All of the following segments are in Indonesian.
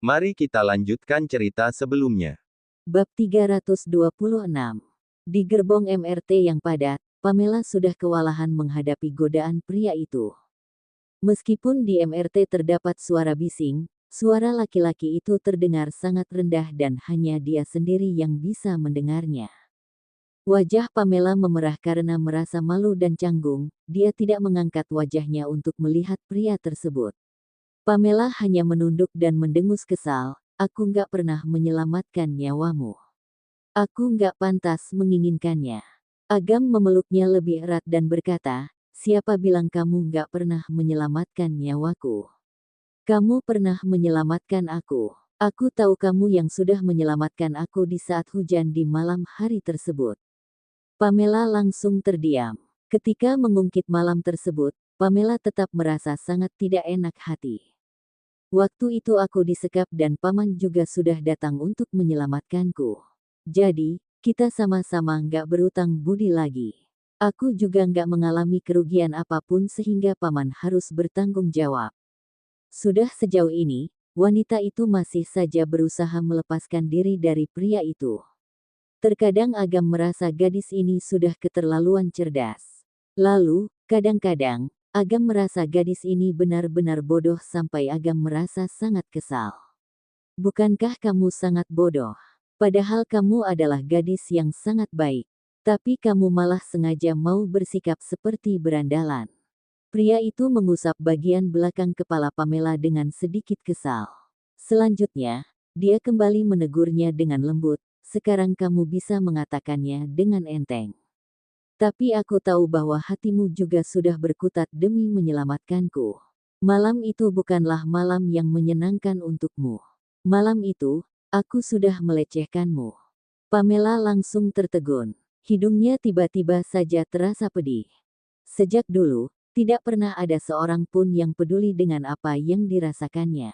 Mari kita lanjutkan cerita sebelumnya. Bab 326. Di gerbong MRT yang padat, Pamela sudah kewalahan menghadapi godaan pria itu. Meskipun di MRT terdapat suara bising, suara laki-laki itu terdengar sangat rendah dan hanya dia sendiri yang bisa mendengarnya. Wajah Pamela memerah karena merasa malu dan canggung, dia tidak mengangkat wajahnya untuk melihat pria tersebut. Pamela hanya menunduk dan mendengus kesal, "Aku nggak pernah menyelamatkan nyawamu. Aku nggak pantas menginginkannya." Agam memeluknya lebih erat dan berkata, "Siapa bilang kamu nggak pernah menyelamatkan nyawaku? Kamu pernah menyelamatkan aku. Aku tahu kamu yang sudah menyelamatkan aku di saat hujan di malam hari tersebut." Pamela langsung terdiam. Ketika mengungkit malam tersebut, Pamela tetap merasa sangat tidak enak hati. "Waktu itu aku disekap dan paman juga sudah datang untuk menyelamatkanku. Jadi, kita sama-sama nggak berutang budi lagi. Aku juga nggak mengalami kerugian apapun sehingga paman harus bertanggung jawab." Sudah sejauh ini, wanita itu masih saja berusaha melepaskan diri dari pria itu. Terkadang Agam merasa gadis ini sudah keterlaluan cerdas. Lalu, kadang-kadang, Agam merasa gadis ini benar-benar bodoh sampai Agam merasa sangat kesal. "Bukankah kamu sangat bodoh? Padahal kamu adalah gadis yang sangat baik. Tapi kamu malah sengaja mau bersikap seperti berandalan." Pria itu mengusap bagian belakang kepala Pamela dengan sedikit kesal. Selanjutnya, dia kembali menegurnya dengan lembut, "Sekarang kamu bisa mengatakannya dengan enteng. Tapi aku tahu bahwa hatimu juga sudah berkutat demi menyelamatkanku. Malam itu bukanlah malam yang menyenangkan untukmu. Malam itu, aku sudah melecehkanmu." Pamela langsung tertegun. Hidungnya tiba-tiba saja terasa pedih. Sejak dulu, tidak pernah ada seorang pun yang peduli dengan apa yang dirasakannya.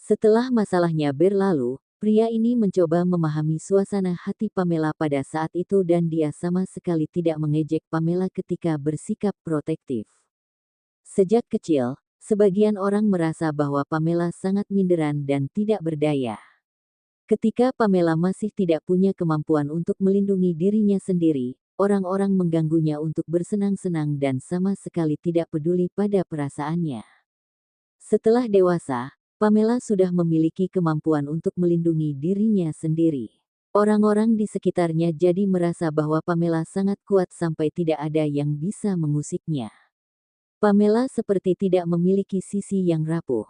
Setelah masalahnya berlalu, pria ini mencoba memahami suasana hati Pamela pada saat itu dan dia sama sekali tidak mengejek Pamela ketika bersikap protektif. Sejak kecil, sebagian orang merasa bahwa Pamela sangat minderan dan tidak berdaya. Ketika Pamela masih tidak punya kemampuan untuk melindungi dirinya sendiri, orang-orang mengganggunya untuk bersenang-senang dan sama sekali tidak peduli pada perasaannya. Setelah dewasa, Pamela sudah memiliki kemampuan untuk melindungi dirinya sendiri. Orang-orang di sekitarnya jadi merasa bahwa Pamela sangat kuat sampai tidak ada yang bisa mengusiknya. Pamela seperti tidak memiliki sisi yang rapuh.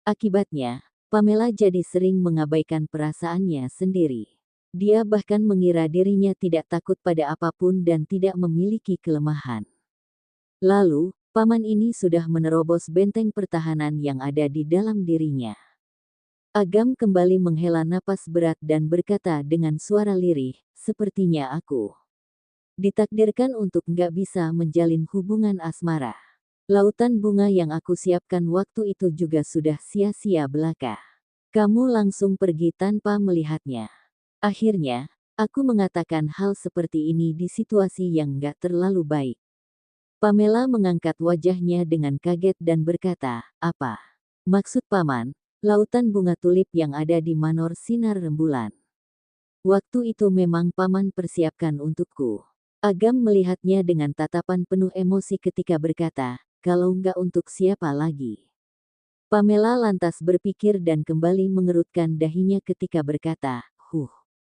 Akibatnya, Pamela jadi sering mengabaikan perasaannya sendiri. Dia bahkan mengira dirinya tidak takut pada apapun dan tidak memiliki kelemahan. Lalu, paman ini sudah menerobos benteng pertahanan yang ada di dalam dirinya. Agam kembali menghela napas berat dan berkata dengan suara lirih, "Sepertinya aku ditakdirkan untuk nggak bisa menjalin hubungan asmara. Lautan bunga yang aku siapkan waktu itu juga sudah sia-sia belaka. Kamu langsung pergi tanpa melihatnya. Akhirnya, aku mengatakan hal seperti ini di situasi yang nggak terlalu baik." Pamela mengangkat wajahnya dengan kaget dan berkata, "Apa maksud paman? Lautan bunga tulip yang ada di Manor Sinar Rembulan. Waktu itu memang paman persiapkan untukku." Agam melihatnya dengan tatapan penuh emosi ketika berkata, "Kalau nggak untuk siapa lagi?" Pamela lantas berpikir dan kembali mengerutkan dahinya ketika berkata,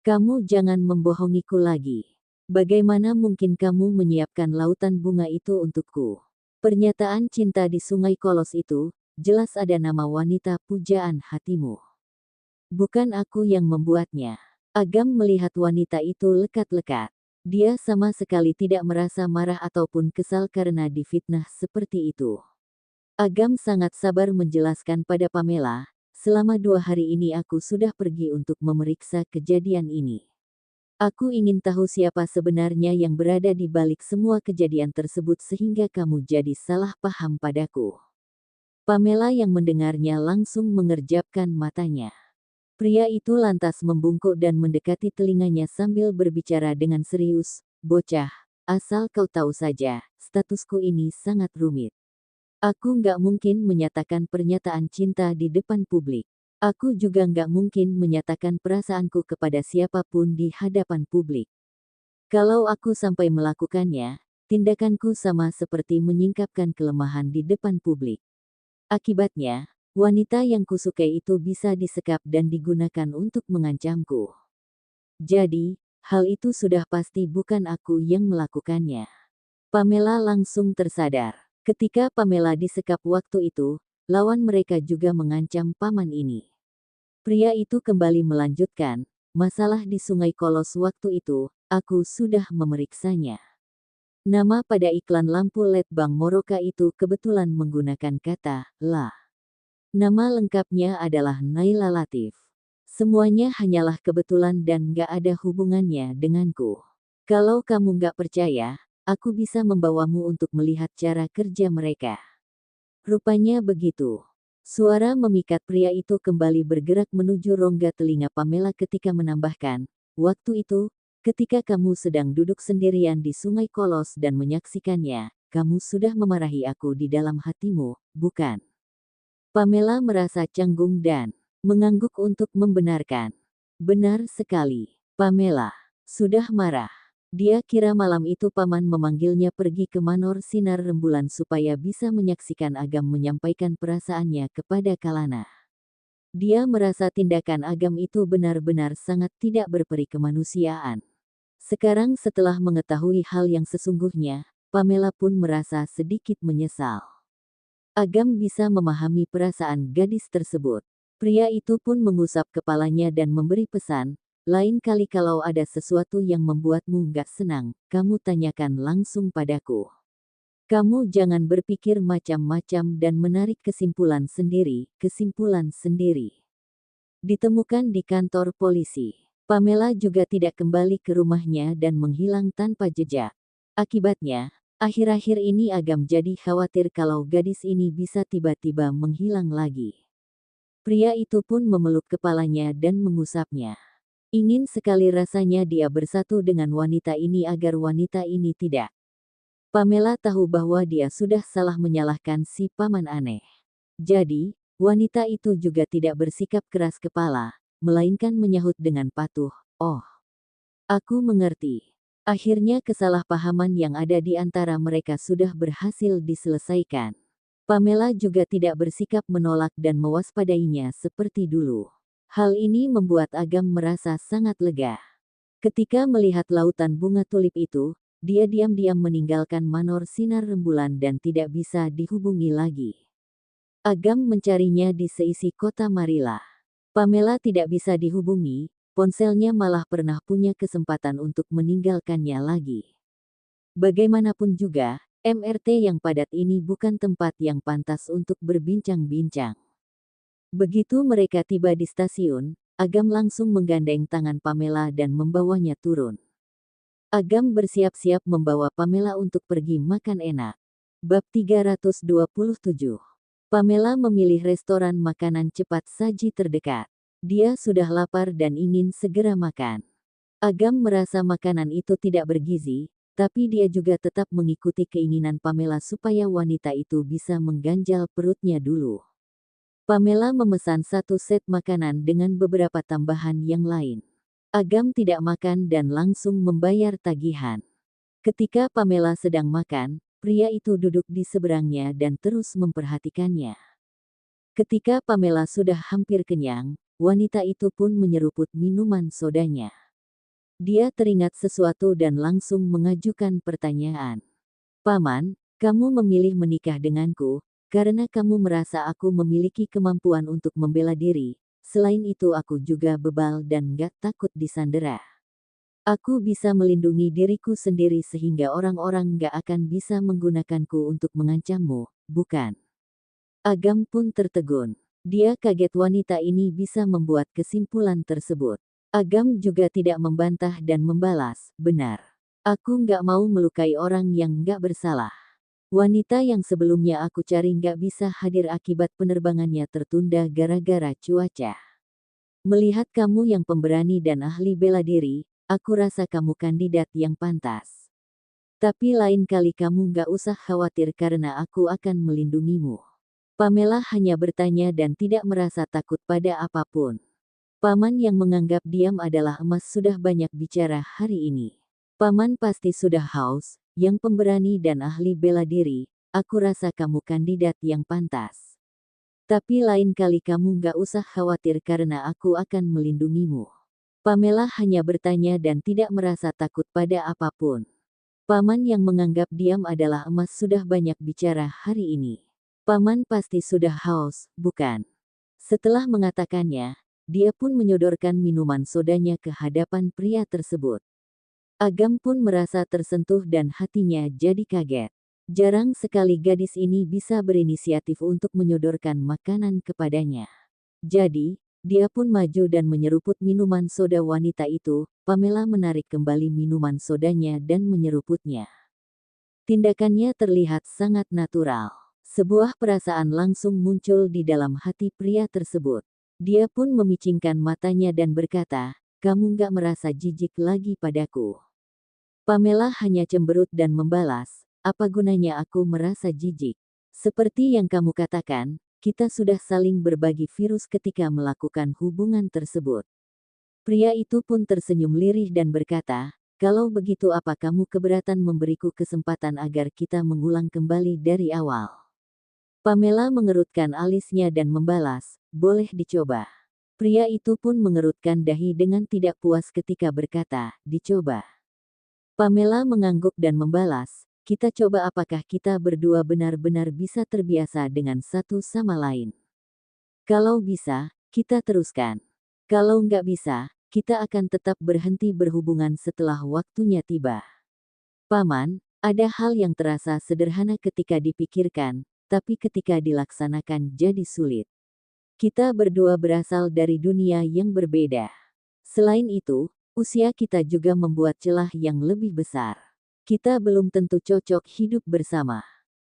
Kamu jangan membohongiku lagi. Bagaimana mungkin kamu menyiapkan lautan bunga itu untukku?" Pernyataan cinta di Sungai Kolos itu, jelas ada nama wanita pujaan hatimu. Bukan aku yang membuatnya. Agam melihat wanita itu lekat-lekat. Dia sama sekali tidak merasa marah ataupun kesal karena difitnah seperti itu. Agam sangat sabar menjelaskan pada Pamela, "Selama 2 hari ini aku sudah pergi untuk memeriksa kejadian ini. Aku ingin tahu siapa sebenarnya yang berada di balik semua kejadian tersebut sehingga kamu jadi salah paham padaku." Pamela yang mendengarnya langsung mengerjapkan matanya. Pria itu lantas membungkuk dan mendekati telinganya sambil berbicara dengan serius, "Bocah, asal kau tahu saja, statusku ini sangat rumit. Aku nggak mungkin menyatakan pernyataan cinta di depan publik. Aku juga nggak mungkin menyatakan perasaanku kepada siapapun di hadapan publik. Kalau aku sampai melakukannya, tindakanku sama seperti menyingkapkan kelemahan di depan publik. Akibatnya, wanita yang kusukai itu bisa disekap dan digunakan untuk mengancamku. Jadi, hal itu sudah pasti bukan aku yang melakukannya. Pamela langsung tersadar. Ketika Pamela disekap waktu itu, lawan mereka juga mengancam paman ini. Pria itu kembali melanjutkan, masalah di Sungai Kolos waktu itu, aku sudah memeriksanya. Nama pada iklan lampu LED Bank Moroka itu kebetulan menggunakan kata, "la". Nama lengkapnya adalah Naila Latif. Semuanya hanyalah kebetulan dan gak ada hubungannya denganku. Kalau kamu gak percaya, aku bisa membawamu untuk melihat cara kerja mereka. Rupanya begitu. Suara memikat pria itu kembali bergerak menuju rongga telinga Pamela ketika menambahkan, waktu itu, ketika kamu sedang duduk sendirian di Sungai Kolos dan menyaksikannya, kamu sudah memarahi aku di dalam hatimu, bukan? Pamela merasa canggung dan mengangguk untuk membenarkan. Benar sekali, Pamela sudah marah. Dia kira malam itu paman memanggilnya pergi ke Manor Sinar Rembulan supaya bisa menyaksikan Agam menyampaikan perasaannya kepada Kalana. Dia merasa tindakan Agam itu benar-benar sangat tidak berperi kemanusiaan. Sekarang setelah mengetahui hal yang sesungguhnya, Pamela pun merasa sedikit menyesal. Agam bisa memahami perasaan gadis tersebut. Pria itu pun mengusap kepalanya dan memberi pesan, lain kali kalau ada sesuatu yang membuatmu gak senang, kamu tanyakan langsung padaku. Kamu jangan berpikir macam-macam dan menarik kesimpulan sendiri. Ditemukan di kantor polisi. Pamela juga tidak kembali ke rumahnya dan menghilang tanpa jejak. Akibatnya, akhir-akhir ini Agam jadi khawatir kalau gadis ini bisa tiba-tiba menghilang lagi. Pria itu pun memeluk kepalanya dan mengusapnya. Ingin sekali rasanya dia bersatu dengan wanita ini agar wanita ini tidak. Pamela tahu bahwa dia sudah salah menyalahkan si paman aneh. Jadi, wanita itu juga tidak bersikap keras kepala, melainkan menyahut dengan patuh, "Oh, aku mengerti." Akhirnya kesalahpahaman yang ada di antara mereka sudah berhasil diselesaikan. Pamela juga tidak bersikap menolak dan mewaspadainya seperti dulu. Hal ini membuat Agam merasa sangat lega. Ketika melihat lautan bunga tulip itu, dia diam-diam meninggalkan Manor Sinar Rembulan dan tidak bisa dihubungi lagi. Agam mencarinya di seisi kota Marilla. Pamela tidak bisa dihubungi, ponselnya malah pernah punya kesempatan untuk meninggalkannya lagi. Bagaimanapun juga, MRT yang padat ini bukan tempat yang pantas untuk berbincang-bincang. Begitu mereka tiba di stasiun, Agam langsung menggandeng tangan Pamela dan membawanya turun. Agam bersiap-siap membawa Pamela untuk pergi makan enak. Bab 327. Pamela memilih restoran makanan cepat saji terdekat. Dia sudah lapar dan ingin segera makan. Agam merasa makanan itu tidak bergizi, tapi dia juga tetap mengikuti keinginan Pamela supaya wanita itu bisa mengganjal perutnya dulu. Pamela memesan satu set makanan dengan beberapa tambahan yang lain. Agam tidak makan dan langsung membayar tagihan. Ketika Pamela sedang makan, pria itu duduk di seberangnya dan terus memperhatikannya. Ketika Pamela sudah hampir kenyang, wanita itu pun menyeruput minuman sodanya. Dia teringat sesuatu dan langsung mengajukan pertanyaan. "Paman, kamu memilih menikah denganku, karena kamu merasa aku memiliki kemampuan untuk membela diri. Selain itu aku juga bebal dan gak takut disandera. Aku bisa melindungi diriku sendiri sehingga orang-orang gak akan bisa menggunakanku untuk mengancammu, bukan?" Agam pun tertegun. Dia kaget wanita ini bisa membuat kesimpulan tersebut. Agam juga tidak membantah dan membalas, "Benar. Aku gak mau melukai orang yang gak bersalah. Wanita yang sebelumnya aku cari gak bisa hadir akibat penerbangannya tertunda gara-gara cuaca. Melihat kamu yang pemberani dan ahli bela diri, aku rasa kamu kandidat yang pantas. Tapi lain kali kamu gak usah khawatir karena aku akan melindungimu." Pamela hanya bertanya dan tidak merasa takut pada apapun. Paman yang menganggap diam adalah emas sudah banyak bicara hari ini. Paman pasti sudah haus, yang pemberani dan ahli bela diri, aku rasa kamu kandidat yang pantas. Tapi lain kali kamu gak usah khawatir karena aku akan melindungimu. Pamela hanya bertanya dan tidak merasa takut pada apapun. Paman yang menganggap diam adalah emas sudah banyak bicara hari ini. Paman pasti sudah haus, bukan? Setelah mengatakannya, dia pun menyodorkan minuman sodanya ke hadapan pria tersebut. Agam pun merasa tersentuh dan hatinya jadi kaget. Jarang sekali gadis ini bisa berinisiatif untuk menyodorkan makanan kepadanya. Jadi, dia pun maju dan menyeruput minuman soda wanita itu. Pamela menarik kembali minuman sodanya dan menyeruputnya. Tindakannya terlihat sangat natural. Sebuah perasaan langsung muncul di dalam hati pria tersebut. Dia pun memicingkan matanya dan berkata, kamu gak merasa jijik lagi padaku. Pamela hanya cemberut dan membalas, apa gunanya aku merasa jijik? Seperti yang kamu katakan, kita sudah saling berbagi virus ketika melakukan hubungan tersebut. Pria itu pun tersenyum lirih dan berkata, kalau begitu apa kamu keberatan memberiku kesempatan agar kita mengulang kembali dari awal? Pamela mengerutkan alisnya dan membalas, boleh dicoba. Pria itu pun mengerutkan dahi dengan tidak puas ketika berkata, dicoba. Pamela mengangguk dan membalas, kita coba apakah kita berdua benar-benar bisa terbiasa dengan satu sama lain. Kalau bisa, kita teruskan. Kalau nggak bisa, kita akan tetap berhenti berhubungan setelah waktunya tiba. Paman, ada hal yang terasa sederhana ketika dipikirkan, tapi ketika dilaksanakan jadi sulit. Kita berdua berasal dari dunia yang berbeda. Selain itu, usia kita juga membuat celah yang lebih besar. Kita belum tentu cocok hidup bersama.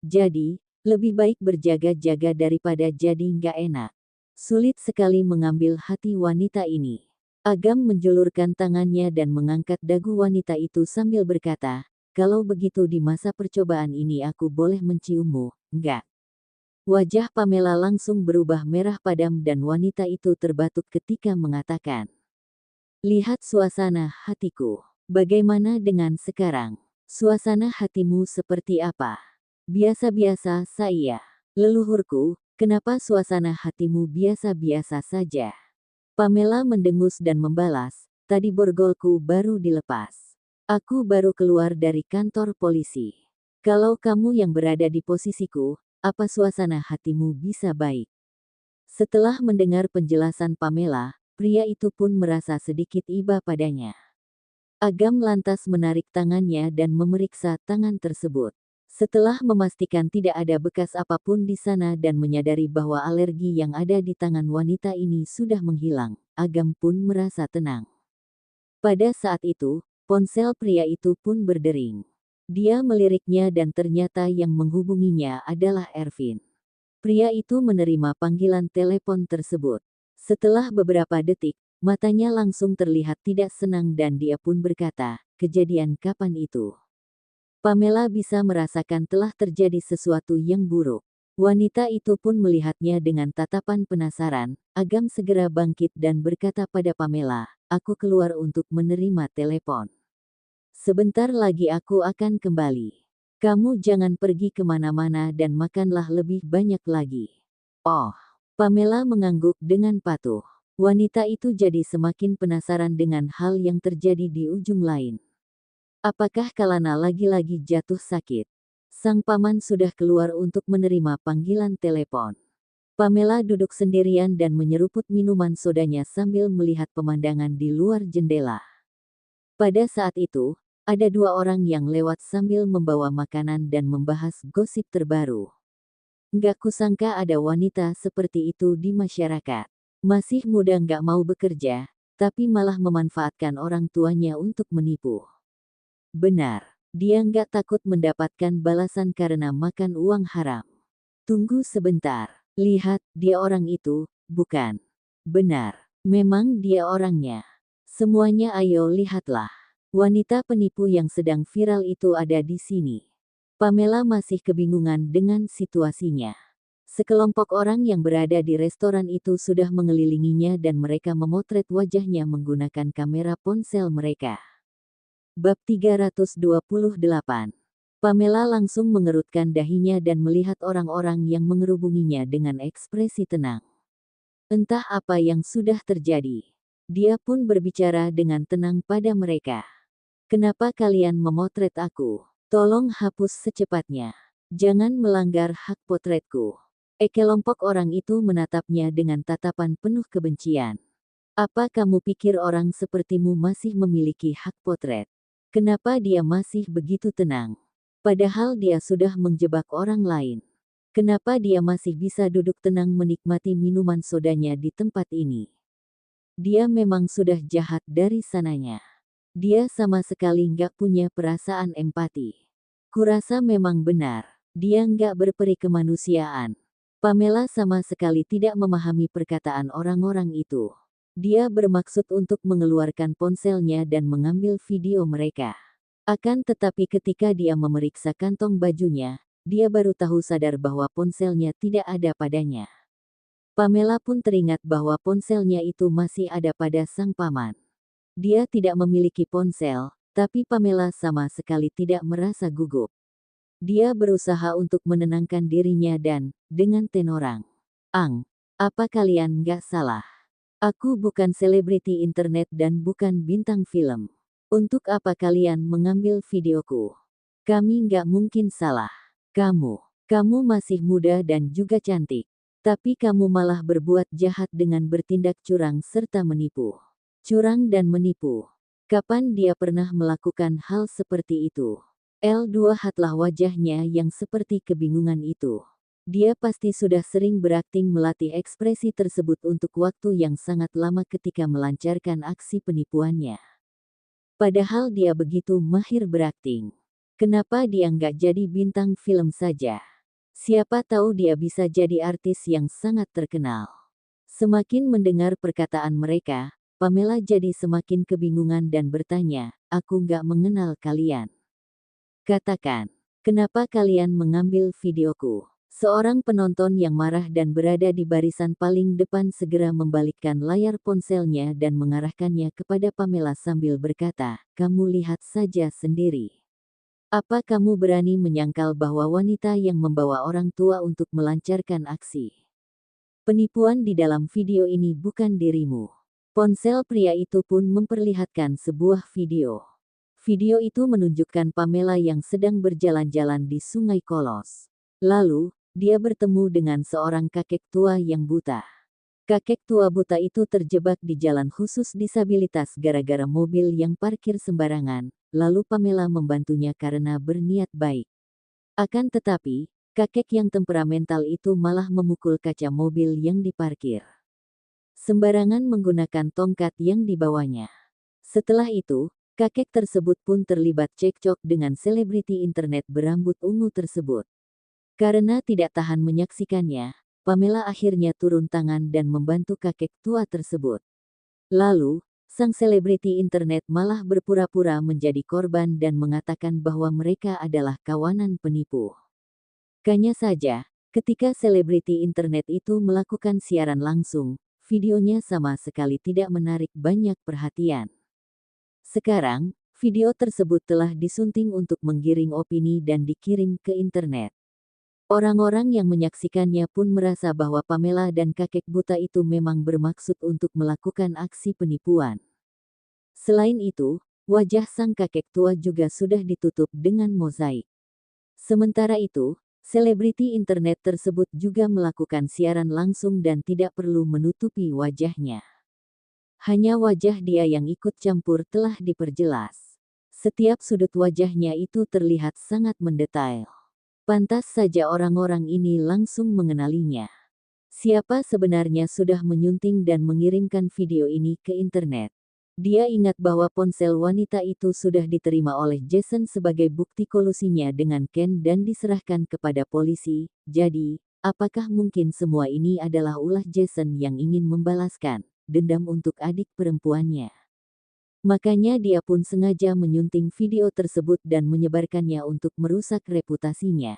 Jadi, lebih baik berjaga-jaga daripada jadi nggak enak. Sulit sekali mengambil hati wanita ini. Agam menjulurkan tangannya dan mengangkat dagu wanita itu sambil berkata, kalau begitu di masa percobaan ini aku boleh menciummu, enggak? Wajah Pamela langsung berubah merah padam dan wanita itu terbatuk ketika mengatakan, lihat suasana hatiku. Bagaimana dengan sekarang? Suasana hatimu seperti apa? Biasa-biasa saja. Leluhurku, kenapa suasana hatimu biasa-biasa saja? Pamela mendengus dan membalas, tadi borgolku baru dilepas. Aku baru keluar dari kantor polisi. Kalau kamu yang berada di posisiku, apa suasana hatimu bisa baik? Setelah mendengar penjelasan Pamela, pria itu pun merasa sedikit iba padanya. Agam lantas menarik tangannya dan memeriksa tangan tersebut. Setelah memastikan tidak ada bekas apapun di sana dan menyadari bahwa alergi yang ada di tangan wanita ini sudah menghilang, Agam pun merasa tenang. Pada saat itu, ponsel pria itu pun berdering. Dia meliriknya dan ternyata yang menghubunginya adalah Ervin. Pria itu menerima panggilan telepon tersebut. Setelah beberapa detik, matanya langsung terlihat tidak senang dan dia pun berkata, kejadian kapan itu? Pamela bisa merasakan telah terjadi sesuatu yang buruk. Wanita itu pun melihatnya dengan tatapan penasaran. Agam segera bangkit dan berkata pada Pamela, aku keluar untuk menerima telepon. Sebentar lagi aku akan kembali. Kamu jangan pergi kemana-mana dan makanlah lebih banyak lagi. Oh, Pamela mengangguk dengan patuh. Wanita itu jadi semakin penasaran dengan hal yang terjadi di ujung lain. Apakah Kalana lagi-lagi jatuh sakit? Sang paman sudah keluar untuk menerima panggilan telepon. Pamela duduk sendirian dan menyeruput minuman sodanya sambil melihat pemandangan di luar jendela. Pada saat itu, ada dua orang yang lewat sambil membawa makanan dan membahas gosip terbaru. Nggak kusangka ada wanita seperti itu di masyarakat. Masih muda nggak mau bekerja, tapi malah memanfaatkan orang tuanya untuk menipu. Benar, dia nggak takut mendapatkan balasan karena makan uang haram. Tunggu sebentar, lihat, dia orang itu, bukan? Benar, memang dia orangnya. Semuanya ayo lihatlah. Wanita penipu yang sedang viral itu ada di sini. Pamela masih kebingungan dengan situasinya. Sekelompok orang yang berada di restoran itu sudah mengelilinginya dan mereka memotret wajahnya menggunakan kamera ponsel mereka. Bab 328. Pamela langsung mengerutkan dahinya dan melihat orang-orang yang mengerubunginya dengan ekspresi tenang. Entah apa yang sudah terjadi. Dia pun berbicara dengan tenang pada mereka. Kenapa kalian memotret aku? Tolong hapus secepatnya. Jangan melanggar hak potretku. Kelompok orang itu menatapnya dengan tatapan penuh kebencian. Apa kamu pikir orang sepertimu masih memiliki hak potret? Kenapa dia masih begitu tenang? Padahal dia sudah menjebak orang lain. Kenapa dia masih bisa duduk tenang menikmati minuman sodanya di tempat ini? Dia memang sudah jahat dari sananya. Dia sama sekali nggak punya perasaan empati. Kurasa memang benar, dia nggak berperi kemanusiaan. Pamela sama sekali tidak memahami perkataan orang-orang itu. Dia bermaksud untuk mengeluarkan ponselnya dan mengambil video mereka. Akan tetapi ketika dia memeriksa kantong bajunya, dia baru tahu sadar bahwa ponselnya tidak ada padanya. Pamela pun teringat bahwa ponselnya itu masih ada pada sang paman. Dia tidak memiliki ponsel, tapi Pamela sama sekali tidak merasa gugup. Dia berusaha untuk menenangkan dirinya dan, dengan tenorang, apa kalian nggak salah? Aku bukan selebriti internet dan bukan bintang film. Untuk apa kalian mengambil videoku? Kami nggak mungkin salah. Kamu masih muda dan juga cantik. Tapi kamu malah berbuat jahat dengan bertindak curang serta menipu. Curang dan menipu. Kapan dia pernah melakukan hal seperti itu? L2 hatlah wajahnya yang seperti kebingungan itu. Dia pasti sudah sering berakting melatih ekspresi tersebut untuk waktu yang sangat lama ketika melancarkan aksi penipuannya. Padahal dia begitu mahir berakting. Kenapa dia nggak jadi bintang film saja? Siapa tahu dia bisa jadi artis yang sangat terkenal. Semakin mendengar perkataan mereka, Pamela jadi semakin kebingungan dan bertanya, aku nggak mengenal kalian. Katakan, kenapa kalian mengambil videoku? Seorang penonton yang marah dan berada di barisan paling depan segera membalikkan layar ponselnya dan mengarahkannya kepada Pamela sambil berkata, kamu lihat saja sendiri. Apa kamu berani menyangkal bahwa wanita yang membawa orang tua untuk melancarkan aksi penipuan di dalam video ini bukan dirimu? Ponsel pria itu pun memperlihatkan sebuah video. Video itu menunjukkan Pamela yang sedang berjalan-jalan di Sungai Kolos. Lalu, dia bertemu dengan seorang kakek tua yang buta. Kakek tua buta itu terjebak di jalan khusus disabilitas gara-gara mobil yang parkir sembarangan, lalu Pamela membantunya karena berniat baik. Akan tetapi, kakek yang temperamental itu malah memukul kaca mobil yang diparkir sembarangan menggunakan tongkat yang dibawanya. Setelah itu, kakek tersebut pun terlibat cekcok dengan selebriti internet berambut ungu tersebut. Karena tidak tahan menyaksikannya, Pamela akhirnya turun tangan dan membantu kakek tua tersebut. Lalu, sang selebriti internet malah berpura-pura menjadi korban dan mengatakan bahwa mereka adalah kawanan penipu. Hanya saja, ketika selebriti internet itu melakukan siaran langsung, videonya sama sekali tidak menarik banyak perhatian. Sekarang, video tersebut telah disunting untuk menggiring opini dan dikirim ke internet. Orang-orang yang menyaksikannya pun merasa bahwa Pamela dan kakek buta itu memang bermaksud untuk melakukan aksi penipuan. Selain itu, wajah sang kakek tua juga sudah ditutup dengan mozaik. Sementara itu, selebriti internet tersebut juga melakukan siaran langsung dan tidak perlu menutupi wajahnya. Hanya wajah dia yang ikut campur telah diperjelas. Setiap sudut wajahnya itu terlihat sangat mendetail. Pantas saja orang-orang ini langsung mengenalinya. Siapa sebenarnya sudah menyunting dan mengirimkan video ini ke internet? Dia ingat bahwa ponsel wanita itu sudah diterima oleh Jason sebagai bukti kolusinya dengan Ken dan diserahkan kepada polisi. Jadi, apakah mungkin semua ini adalah ulah Jason yang ingin membalaskan dendam untuk adik perempuannya? Makanya dia pun sengaja menyunting video tersebut dan menyebarkannya untuk merusak reputasinya.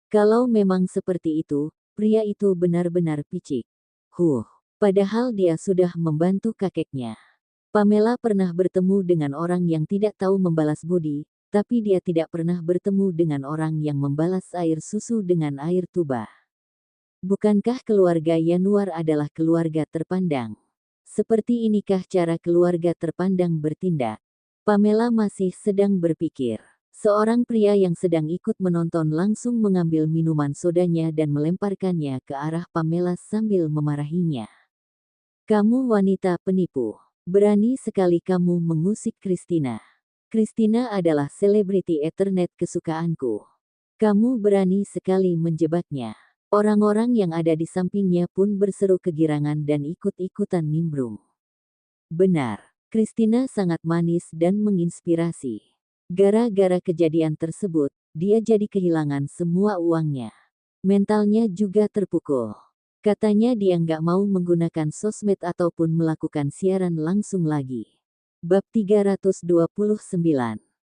Kalau memang seperti itu, pria itu benar-benar picik. Padahal dia sudah membantu kakeknya. Pamela pernah bertemu dengan orang yang tidak tahu membalas budi, tapi dia tidak pernah bertemu dengan orang yang membalas air susu dengan air tuba. Bukankah keluarga Yanuar adalah keluarga terpandang? Seperti inikah cara keluarga terpandang bertindak? Pamela masih sedang berpikir. Seorang pria yang sedang ikut menonton langsung mengambil minuman sodanya dan melemparkannya ke arah Pamela sambil memarahinya. Kamu wanita penipu. Berani sekali kamu mengusik Christina. Christina adalah selebriti internet kesukaanku. Kamu berani sekali menjebaknya. Orang-orang yang ada di sampingnya pun berseru kegirangan dan ikut-ikutan nimbrung. Benar, Christina sangat manis dan menginspirasi. Gara-gara kejadian tersebut, dia jadi kehilangan semua uangnya. Mentalnya juga terpukul. Katanya dia nggak mau menggunakan sosmed ataupun melakukan siaran langsung lagi. Bab 329.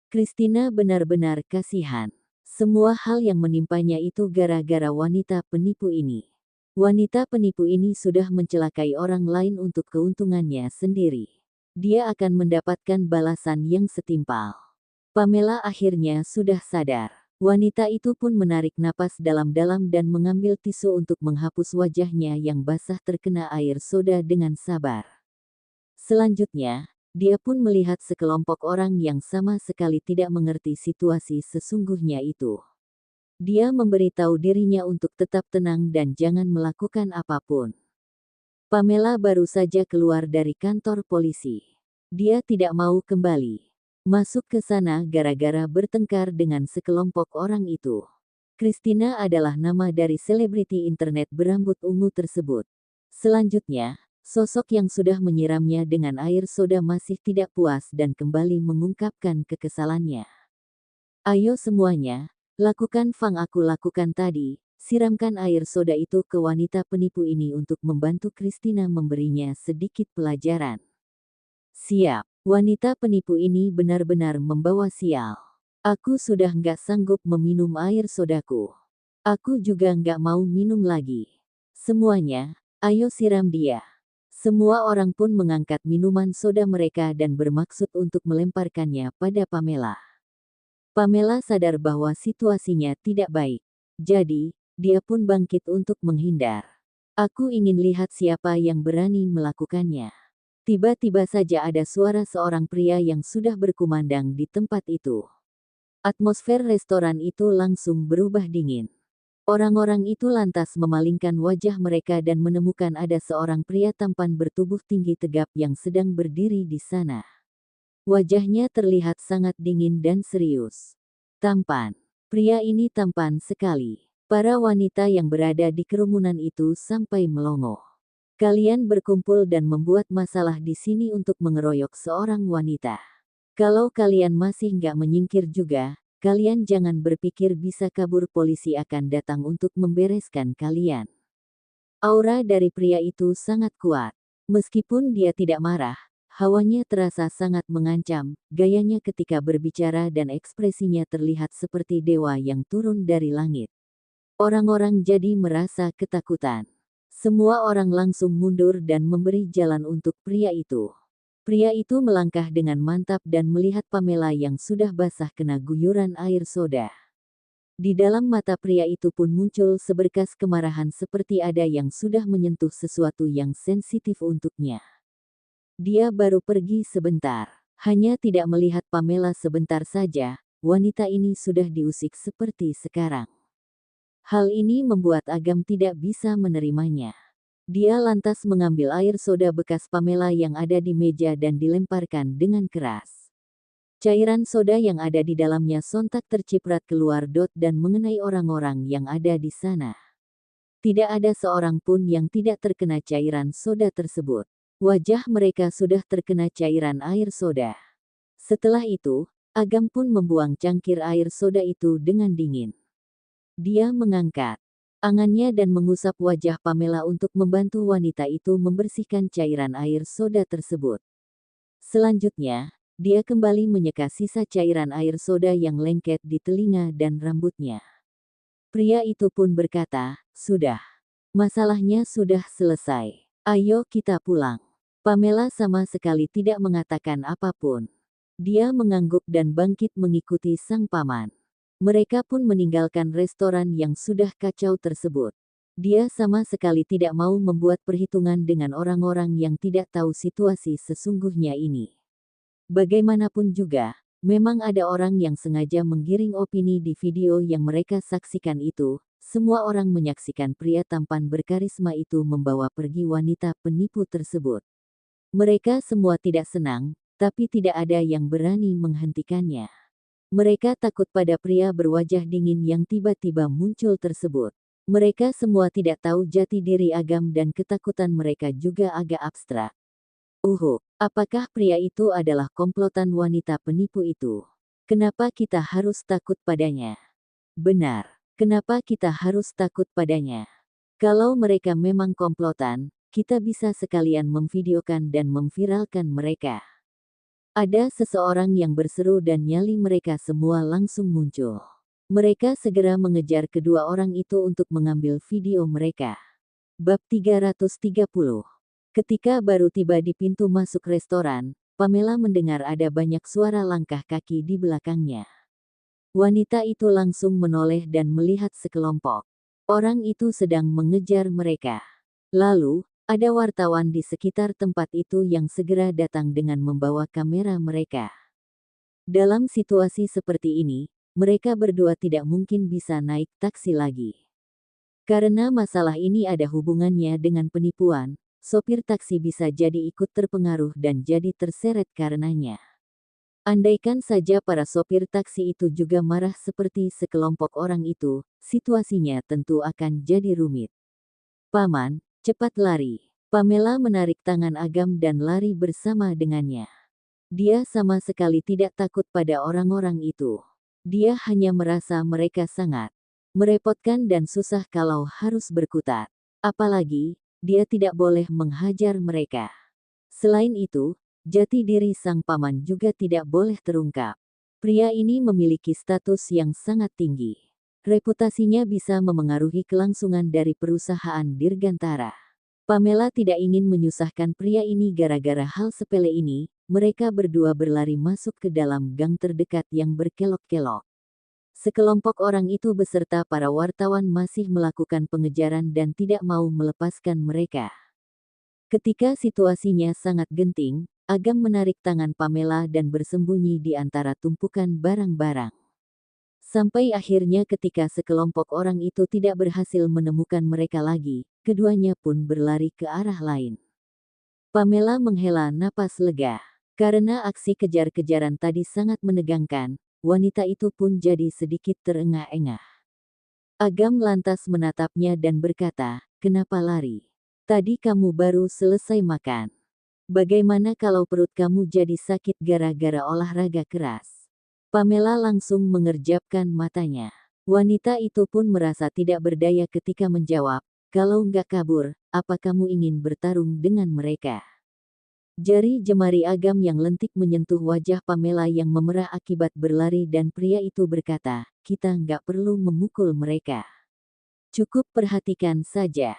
Christina benar-benar kasihan. Semua hal yang menimpanya itu gara-gara wanita penipu ini. Wanita penipu ini sudah mencelakai orang lain untuk keuntungannya sendiri. Dia akan mendapatkan balasan yang setimpal. Pamela akhirnya sudah sadar. Wanita itu pun menarik napas dalam-dalam dan mengambil tisu untuk menghapus wajahnya yang basah terkena air soda dengan sabar. Selanjutnya, dia pun melihat sekelompok orang yang sama sekali tidak mengerti situasi sesungguhnya itu. Dia memberitahu dirinya untuk tetap tenang dan jangan melakukan apapun. Pamela baru saja keluar dari kantor polisi. Dia tidak mau kembali masuk ke sana gara-gara bertengkar dengan sekelompok orang itu. Christina adalah nama dari selebriti internet berambut ungu tersebut. Selanjutnya, sosok yang sudah menyiramnya dengan air soda masih tidak puas dan kembali mengungkapkan kekesalannya. Ayo semuanya, lakukan yang aku lakukan tadi, siramkan air soda itu ke wanita penipu ini untuk membantu Christina memberinya sedikit pelajaran. Siap. Wanita penipu ini benar-benar membawa sial. Aku sudah nggak sanggup meminum air sodaku. Aku juga nggak mau minum lagi. Semuanya, ayo siram dia. Semua orang pun mengangkat minuman soda mereka dan bermaksud untuk melemparkannya pada Pamela. Pamela sadar bahwa situasinya tidak baik. Jadi, dia pun bangkit untuk menghindar. Aku ingin lihat siapa yang berani melakukannya. Tiba-tiba saja ada suara seorang pria yang sudah berkumandang di tempat itu. Atmosfer restoran itu langsung berubah dingin. Orang-orang itu lantas memalingkan wajah mereka dan menemukan ada seorang pria tampan bertubuh tinggi tegap yang sedang berdiri di sana. Wajahnya terlihat sangat dingin dan serius. Tampan. Pria ini tampan sekali. Para wanita yang berada di kerumunan itu sampai melongo. Kalian berkumpul dan membuat masalah di sini untuk mengeroyok seorang wanita. Kalau kalian masih nggak menyingkir juga, kalian jangan berpikir bisa kabur, polisi akan datang untuk membereskan kalian. Aura dari pria itu sangat kuat. Meskipun dia tidak marah, hawanya terasa sangat mengancam, gayanya ketika berbicara dan ekspresinya terlihat seperti dewa yang turun dari langit. Orang-orang jadi merasa ketakutan. Semua orang langsung mundur dan memberi jalan untuk pria itu. Pria itu melangkah dengan mantap dan melihat Pamela yang sudah basah kena guyuran air soda. Di dalam mata pria itu pun muncul seberkas kemarahan seperti ada yang sudah menyentuh sesuatu yang sensitif untuknya. Dia baru pergi sebentar. Hanya tidak melihat Pamela sebentar saja, wanita ini sudah diusik seperti sekarang. Hal ini membuat Agam tidak bisa menerimanya. Dia lantas mengambil air soda bekas Pamela yang ada di meja dan dilemparkan dengan keras. Cairan soda yang ada di dalamnya sontak terciprat keluar dan mengenai orang-orang yang ada di sana. Tidak ada seorang pun yang tidak terkena cairan soda tersebut. Wajah mereka sudah terkena cairan air soda. Setelah itu, Agam pun membuang cangkir air soda itu dengan dingin. Dia mengangkat tangannya dan mengusap wajah Pamela untuk membantu wanita itu membersihkan cairan air soda tersebut. Selanjutnya, dia kembali menyeka sisa cairan air soda yang lengket di telinga dan rambutnya. Pria itu pun berkata, "Sudah. Masalahnya sudah selesai. Ayo kita pulang." Pamela sama sekali tidak mengatakan apapun. Dia mengangguk dan bangkit mengikuti sang paman. Mereka pun meninggalkan restoran yang sudah kacau tersebut. Dia sama sekali tidak mau membuat perhitungan dengan orang-orang yang tidak tahu situasi sesungguhnya ini. Bagaimanapun juga, memang ada orang yang sengaja menggiring opini di video yang mereka saksikan itu. Semua orang menyaksikan pria tampan berkarisma itu membawa pergi wanita penipu tersebut. Mereka semua tidak senang, tapi tidak ada yang berani menghentikannya. Mereka takut pada pria berwajah dingin yang tiba-tiba muncul tersebut. Mereka semua tidak tahu jati diri Agam dan ketakutan mereka juga agak abstrak. Apakah pria itu adalah komplotan wanita penipu itu? Kenapa kita harus takut padanya? Benar, kenapa kita harus takut padanya? Kalau mereka memang komplotan, kita bisa sekalian memvideokan dan memviralkan mereka. Ada seseorang yang berseru dan nyali mereka semua langsung muncul. Mereka segera mengejar kedua orang itu untuk mengambil video mereka. Bab 330. Ketika baru tiba di pintu masuk restoran, Pamela mendengar ada banyak suara langkah kaki di belakangnya. Wanita itu langsung menoleh dan melihat sekelompok orang itu sedang mengejar mereka. Lalu, ada wartawan di sekitar tempat itu yang segera datang dengan membawa kamera mereka. Dalam situasi seperti ini, mereka berdua tidak mungkin bisa naik taksi lagi. Karena masalah ini ada hubungannya dengan penipuan, sopir taksi bisa jadi ikut terpengaruh dan jadi terseret karenanya. Andaikan saja para sopir taksi itu juga marah seperti sekelompok orang itu, situasinya tentu akan jadi rumit. "Paman, cepat lari." Pamela menarik tangan Agam dan lari bersama dengannya. Dia sama sekali tidak takut pada orang-orang itu. Dia hanya merasa mereka sangat merepotkan dan susah kalau harus berkutat. Apalagi, dia tidak boleh menghajar mereka. Selain itu, jati diri sang paman juga tidak boleh terungkap. Pria ini memiliki status yang sangat tinggi. Reputasinya bisa memengaruhi kelangsungan dari perusahaan Dirgantara. Pamela tidak ingin menyusahkan pria ini gara-gara hal sepele ini. Mereka berdua berlari masuk ke dalam gang terdekat yang berkelok-kelok. Sekelompok orang itu beserta para wartawan masih melakukan pengejaran dan tidak mau melepaskan mereka. Ketika situasinya sangat genting, Agam menarik tangan Pamela dan bersembunyi di antara tumpukan barang-barang. Sampai akhirnya ketika sekelompok orang itu tidak berhasil menemukan mereka lagi, keduanya pun berlari ke arah lain. Pamela menghela napas lega. Karena aksi kejar-kejaran tadi sangat menegangkan, wanita itu pun jadi sedikit terengah-engah. Agam lantas menatapnya dan berkata, "Kenapa lari? Tadi kamu baru selesai makan. Bagaimana kalau perut kamu jadi sakit gara-gara olahraga keras?" Pamela langsung mengerjapkan matanya. Wanita itu pun merasa tidak berdaya ketika menjawab, "Kalau nggak kabur, apa kamu ingin bertarung dengan mereka?" Jari jemari Agam yang lentik menyentuh wajah Pamela yang memerah akibat berlari dan pria itu berkata, "Kita nggak perlu memukul mereka. Cukup perhatikan saja."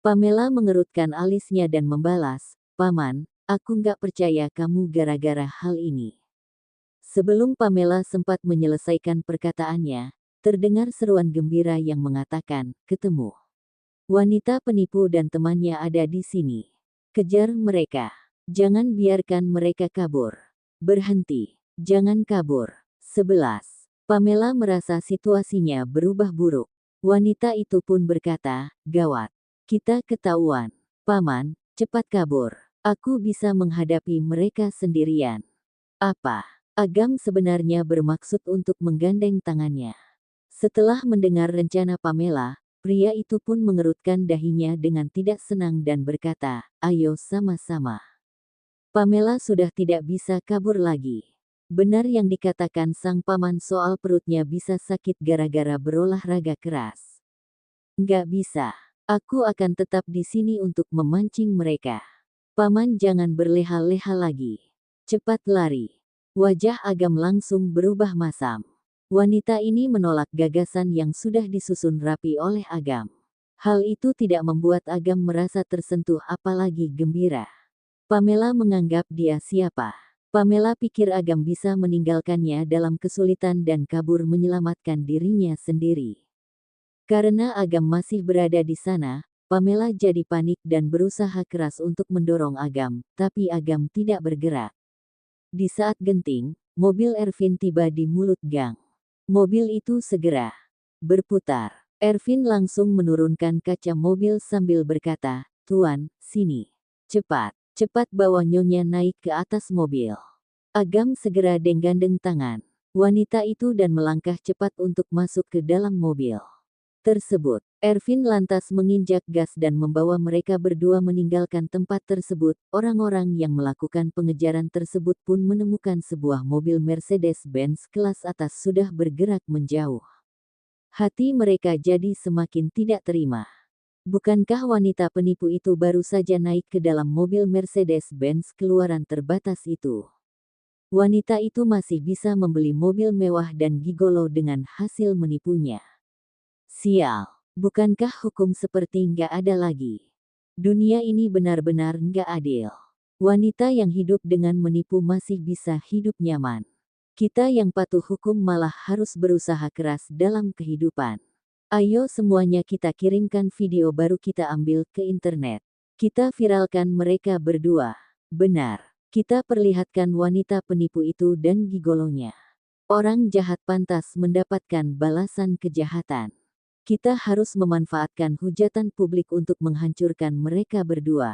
Pamela mengerutkan alisnya dan membalas, "Paman, aku nggak percaya kamu gara-gara hal ini." Sebelum Pamela sempat menyelesaikan perkataannya, terdengar seruan gembira yang mengatakan, "Ketemu. Wanita penipu dan temannya ada di sini. Kejar mereka. Jangan biarkan mereka kabur. Berhenti. Jangan kabur." 11. Pamela merasa situasinya berubah buruk. Wanita itu pun berkata, "Gawat. Kita ketahuan. Paman, cepat kabur. Aku bisa menghadapi mereka sendirian." Apa? Agam sebenarnya bermaksud untuk menggandeng tangannya. Setelah mendengar rencana Pamela, pria itu pun mengerutkan dahinya dengan tidak senang dan berkata, "Ayo sama-sama." Pamela sudah tidak bisa kabur lagi. Benar yang dikatakan sang paman soal perutnya bisa sakit gara-gara berolahraga keras. "Nggak bisa. Aku akan tetap di sini untuk memancing mereka. Paman jangan berleha-leha lagi. Cepat lari." Wajah Agam langsung berubah masam. Wanita ini menolak gagasan yang sudah disusun rapi oleh Agam. Hal itu tidak membuat Agam merasa tersentuh apalagi gembira. Pamela menganggap dia siapa. Pamela pikir Agam bisa meninggalkannya dalam kesulitan dan kabur menyelamatkan dirinya sendiri. Karena Agam masih berada di sana, Pamela jadi panik dan berusaha keras untuk mendorong Agam, tapi Agam tidak bergerak. Di saat genting, mobil Ervin tiba di mulut gang. Mobil itu segera berputar. Ervin langsung menurunkan kaca mobil sambil berkata, "Tuan, sini. Cepat, cepat bawa Nyonya naik ke atas mobil." Agam segera menggandeng tangan wanita itu dan melangkah cepat untuk masuk ke dalam mobil tersebut. Ervin lantas menginjak gas dan membawa mereka berdua meninggalkan tempat tersebut. Orang-orang yang melakukan pengejaran tersebut pun menemukan sebuah mobil Mercedes-Benz kelas atas sudah bergerak menjauh. Hati mereka jadi semakin tidak terima. Bukankah wanita penipu itu baru saja naik ke dalam mobil Mercedes-Benz keluaran terbatas itu? Wanita itu masih bisa membeli mobil mewah dan gigolo dengan hasil menipunya. Sial, bukankah hukum seperti nggak ada lagi? Dunia ini benar-benar nggak adil. Wanita yang hidup dengan menipu masih bisa hidup nyaman. Kita yang patuh hukum malah harus berusaha keras dalam kehidupan. Ayo semuanya kita kirimkan video baru kita ambil ke internet. Kita viralkan mereka berdua. Benar, kita perlihatkan wanita penipu itu dan gigolonya. Orang jahat pantas mendapatkan balasan kejahatan. Kita harus memanfaatkan hujatan publik untuk menghancurkan mereka berdua.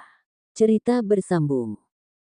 Cerita bersambung.